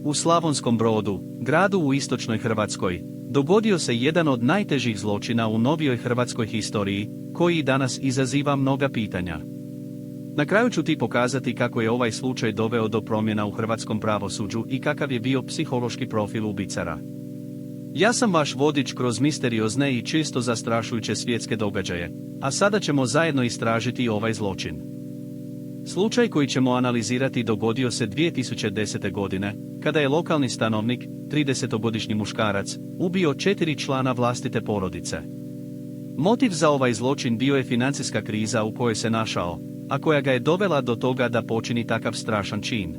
U Slavonskom Brodu, gradu u istočnoj Hrvatskoj, dogodio se jedan od najtežih zločina u novijoj hrvatskoj historiji, koji i danas izaziva mnoga pitanja. Na kraju ću ti pokazati kako je ovaj slučaj doveo do promjena u hrvatskom pravosuđu i kakav je bio psihološki profil ubicara. Ja sam vaš vodič kroz misteriozne i često zastrašujuće svjetske događaje, a sada ćemo zajedno istražiti ovaj zločin. Slučaj koji ćemo analizirati dogodio se 2010. godine, kada je lokalni stanovnik, 30-godišnji muškarac, ubio 4 člana vlastite porodice. Motiv za ovaj zločin bio je financijska kriza u kojoj se našao, a koja ga je dovela do toga da počini takav strašan čin.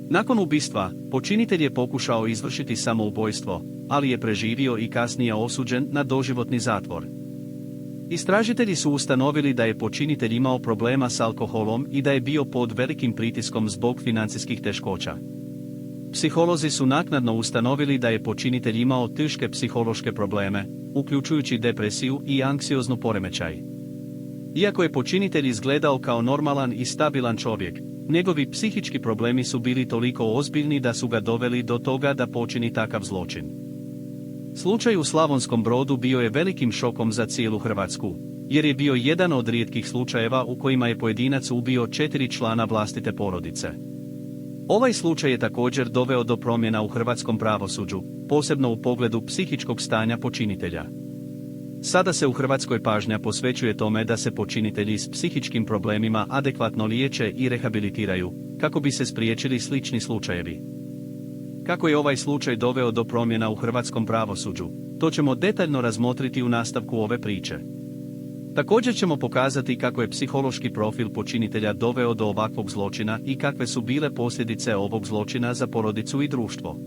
Nakon ubistva, počinitelj je pokušao izvršiti samoubojstvo, ali je preživio i kasnije osuđen na doživotni zatvor. Istražitelji su ustanovili da je počinitelj imao problema s alkoholom i da je bio pod velikim pritiskom zbog financijskih teškoća. Psiholozi su naknadno ustanovili da je počinitelj imao teške psihološke probleme, uključujući depresiju i anksioznu poremećaj. Iako je počinitelj izgledao kao normalan i stabilan čovjek, njegovi psihički problemi su bili toliko ozbiljni da su ga doveli do toga da počini takav zločin. Slučaj u Slavonskom Brodu bio je velikim šokom za cijelu Hrvatsku, jer je bio jedan od rijetkih slučajeva u kojima je pojedinac ubio 4 člana vlastite porodice. Ovaj slučaj je također doveo do promjena u hrvatskom pravosuđu, posebno u pogledu psihičkog stanja počinitelja. Sada se u Hrvatskoj pažnja posvećuje tome da se počinitelji s psihičkim problemima adekvatno liječe i rehabilitiraju, kako bi se spriječili slični slučajevi. Kako je ovaj slučaj doveo do promjena u hrvatskom pravosuđu, to ćemo detaljno razmotriti u nastavku ove priče. Također ćemo pokazati kako je psihološki profil počinitelja doveo do ovakvog zločina i kakve su bile posljedice ovog zločina za porodicu i društvo.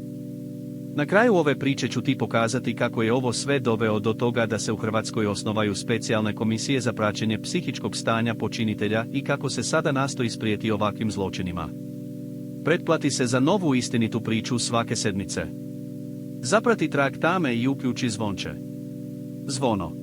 Na kraju ove priče ću ti pokazati kako je ovo sve doveo do toga da se u Hrvatskoj osnovaju specijalne komisije za praćenje psihičkog stanja počinitelja i kako se sada nastoji sprijeti ovakvim zločinima. Pretplati se za novu istinitu priču svake sedmice. Zaprati trag tame i uključi zvonče. Zvono.